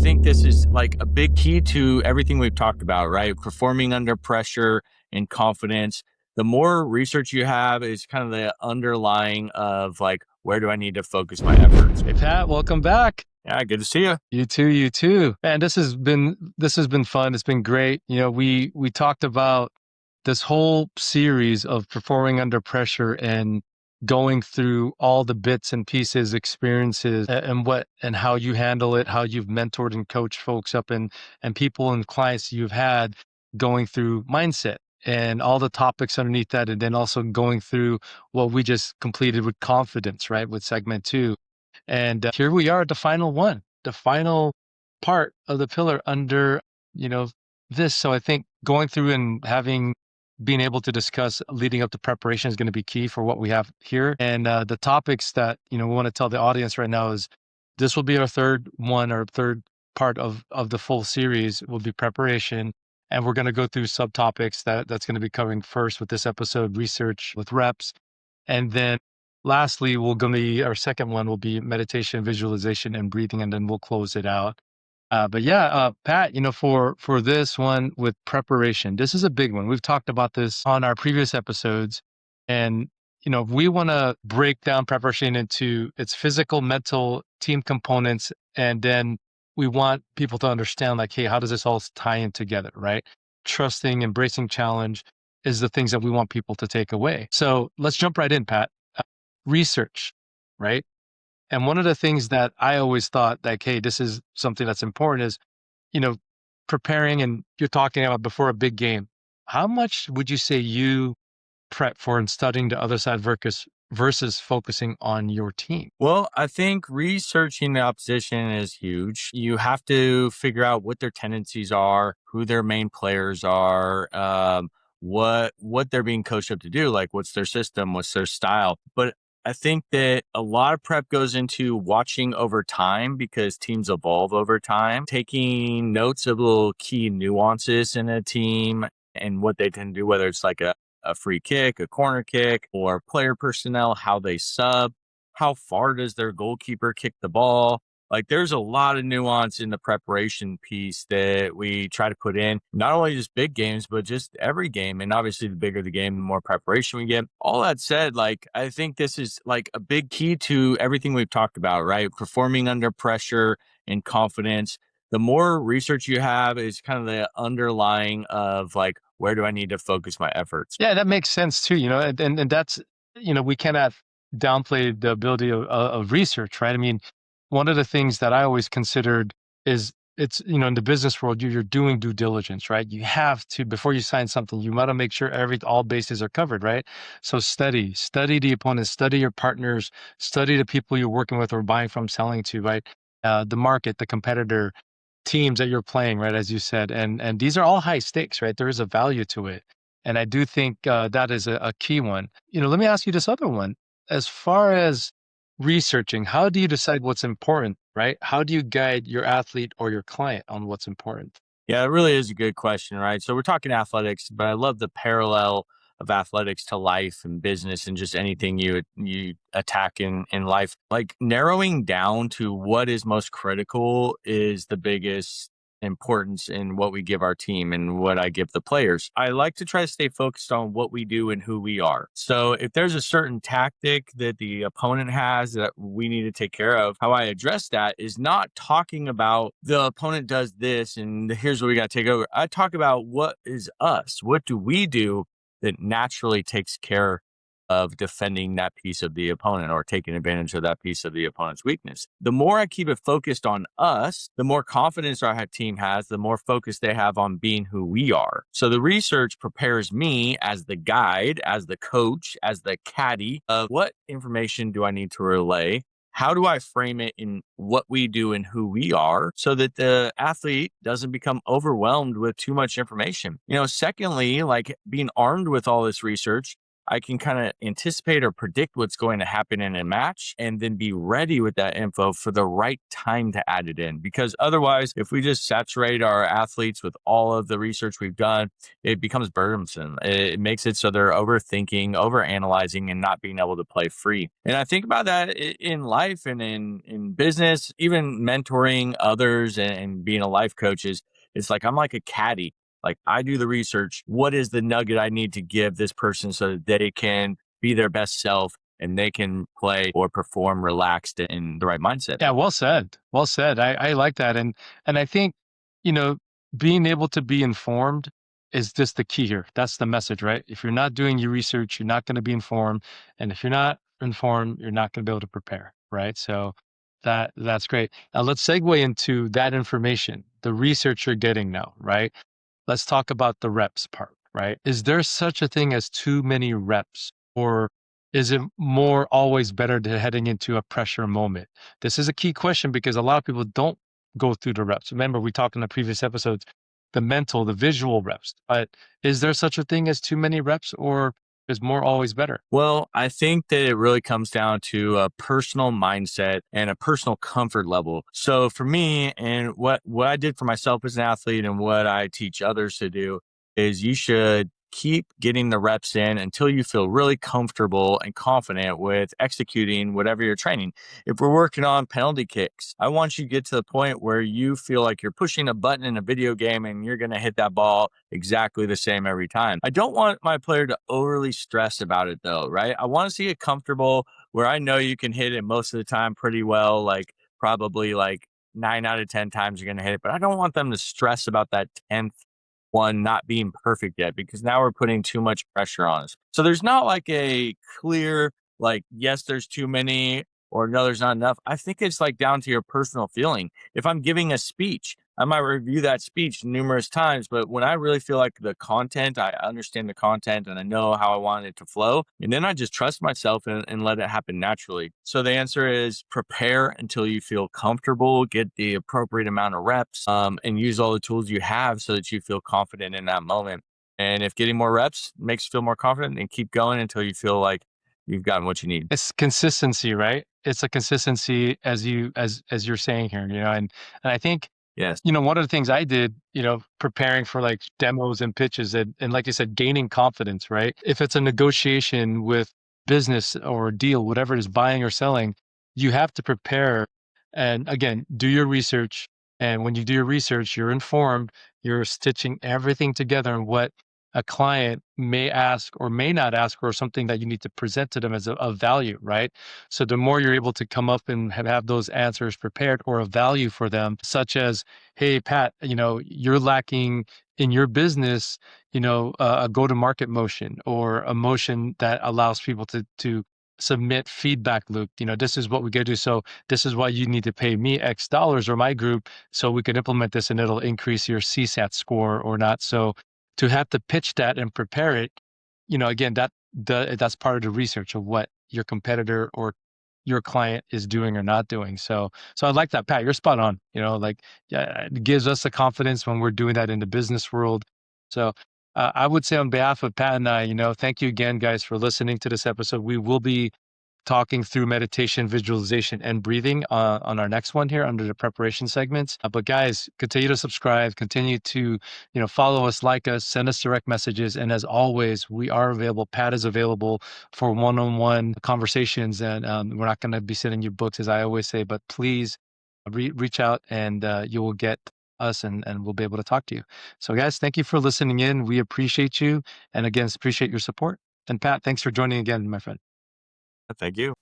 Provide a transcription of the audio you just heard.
think this is like a big key to everything we've talked about, right? Performing under pressure and confidence. The more research you have is kind of the underlying of like, where do I need to focus my efforts? Hey Pat, welcome back. Yeah, good to see you. You too, you too. Man, this has been fun. It's been great. We talked about this whole series of performing under pressure and going through all the bits and pieces, experiences, and how you handle it, how you've mentored and coached folks up and people and clients you've had going through mindset and all the topics underneath that, and then also going through what we just completed with confidence, right? With segment two. And here we are at the final one, the final part of the pillar under, you know, this. So I think going through and being able to discuss leading up to preparation is going to be key for what we have here. And the topics that, we want to tell the audience right now is this will be our third one or third part of the full series will be preparation. And we're going to go through subtopics that's going to be covering first with this episode, research with reps. And then lastly, our second one will be meditation, visualization, and breathing, and then we'll close it out. But yeah, Pat, for this one with preparation, this is a big one. We've talked about this on our previous episodes, and we want to break down preparation into its physical, mental, team components, and then we want people to understand, like, hey, how does this all tie in together, right? Trusting, embracing challenge is the things that we want people to take away. So let's jump right in, Pat. Research, right? And one of the things that I always thought, like, hey, this is something that's important is, you know, preparing, and you're talking about before a big game. How much would you say you prep for and studying the other side versus focusing on your team? Well, I think researching the opposition is huge. You have to figure out what their tendencies are, who their main players are, what they're being coached up to do, like what's their system, what's their style. But I think that a lot of prep goes into watching over time because teams evolve over time, taking notes of little key nuances in a team and what they tend to do, whether it's like a free kick, a corner kick, or player personnel, how they sub, how far does their goalkeeper kick the ball? Like there's a lot of nuance in the preparation piece that we try to put in, not only just big games, but just every game. And obviously the bigger the game, the more preparation we get. All that said, like I think this is like a big key to everything we've talked about, right? Performing under pressure and confidence. The more research you have is kind of the underlying of like, where do I need to focus my efforts? Yeah, that makes sense too. And that's, we cannot downplay the ability of research, right? I mean, one of the things that I always considered is it's, in the business world, you're doing due diligence, right? You have to, before you sign something, you want to make sure all bases are covered, right? So study the opponents, study your partners, study the people you're working with or buying from, selling to, right? The market, the competitor, teams that you're playing, right? As you said, and these are all high stakes, right? There is a value to it. And I do think that is a key one. Let me ask you this other one. As far as researching, how do you decide what's important, right? How do you guide your athlete or your client on what's important? Yeah, it really is a good question, right? So we're talking athletics, but I love the parallel of athletics to life and business and just anything you attack in life. Like narrowing down to what is most critical is the biggest importance in what we give our team and what I give the players. I like to try to stay focused on what we do and who we are. So if there's a certain tactic that the opponent has that we need to take care of, how I address that is not talking about the opponent does this and here's what we got to take over. I talk about what is us. What do we do that naturally takes care of defending that piece of the opponent or taking advantage of that piece of the opponent's weakness. The more I keep it focused on us, the more confidence our team has, the more focus they have on being who we are. So the research prepares me as the guide, as the coach, as the caddy of what information do I need to relay? How do I frame it in what we do and who we are so that the athlete doesn't become overwhelmed with too much information? Secondly, like being armed with all this research, I can kind of anticipate or predict what's going to happen in a match and then be ready with that info for the right time to add it in. Because otherwise, if we just saturate our athletes with all of the research we've done, it becomes burdensome. It makes it so they're overthinking, overanalyzing, and not being able to play free. And I think about that in life and in business, even mentoring others and being a life coach is it's like I'm like a caddy. Like I do the research. What is the nugget I need to give this person so that they can be their best self and they can play or perform relaxed in the right mindset? Yeah, well said. Well said. I like that. And I think, you know, being able to be informed is just the key here. That's the message, right? If you're not doing your research, you're not going to be informed. And if you're not informed, you're not going to be able to prepare, right? So that's great. Now let's segue into that information, the research you're getting now, right? Let's talk about the reps part, right? Is there such a thing as too many reps, or is it more always better to heading into a pressure moment? This is a key question because a lot of people don't go through the reps. Remember, we talked in the previous episodes, the mental, the visual reps. But is there such a thing as too many reps, or is more always better? Well, I think that it really comes down to a personal mindset and a personal comfort level. So for me, and what I did for myself as an athlete and what I teach others to do is you should keep getting the reps in until you feel really comfortable and confident with executing whatever you're training. If we're working on penalty kicks, I want you to get to the point where you feel like you're pushing a button in a video game and you're going to hit that ball exactly the same every time. I don't want my player to overly stress about it though, right? I want to see it comfortable where I know you can hit it most of the time pretty well, like probably like 9 out of 10 times you're going to hit it, but I don't want them to stress about that 10th one not being perfect yet because now we're putting too much pressure on us. So there's not like a clear, like, yes, there's too many or no, there's not enough. I think it's like down to your personal feeling. If I'm giving a speech, I might review that speech numerous times, but when I really feel like the content, I understand the content and I know how I want it to flow, and then I just trust myself and let it happen naturally. So the answer is prepare until you feel comfortable, get the appropriate amount of reps, and use all the tools you have so that you feel confident in that moment. And if getting more reps makes you feel more confident, then keep going until you feel like you've gotten what you need. It's consistency, right? It's a consistency as you're saying here, and I think, Yes. one of the things I did, preparing for like demos and pitches and like you said, gaining confidence, right? If it's a negotiation with business or a deal, whatever it is, buying or selling, you have to prepare and again, do your research. And when you do your research, you're informed, you're stitching everything together and what a client may ask or may not ask, or something that you need to present to them as of value, right? So the more you're able to come up and have those answers prepared or a value for them, such as, hey, Pat, you're lacking in your business, a go-to-market motion or a motion that allows people to submit feedback loop. This is what we gotta do. So this is why you need to pay me X dollars or my group so we can implement this and it'll increase your CSAT score or not. So to have to pitch that and prepare it, again, that's part of the research of what your competitor or your client is doing or not doing. So I like that, Pat. You're spot on. Like, yeah, it gives us the confidence when we're doing that in the business world. So I would say on behalf of Pat and I, thank you again, guys, for listening to this episode. We will be talking through meditation, visualization, and breathing on our next one here under the preparation segments. But guys, continue to subscribe, continue to follow us, like us, send us direct messages, and as always, we are available. Pat is available for one-on-one conversations, and we're not going to be sending you books, as I always say, but please reach out, and you will get us, and we'll be able to talk to you. So, guys, thank you for listening in. We appreciate you, and again, appreciate your support. And Pat, thanks for joining again, my friend. Thank you.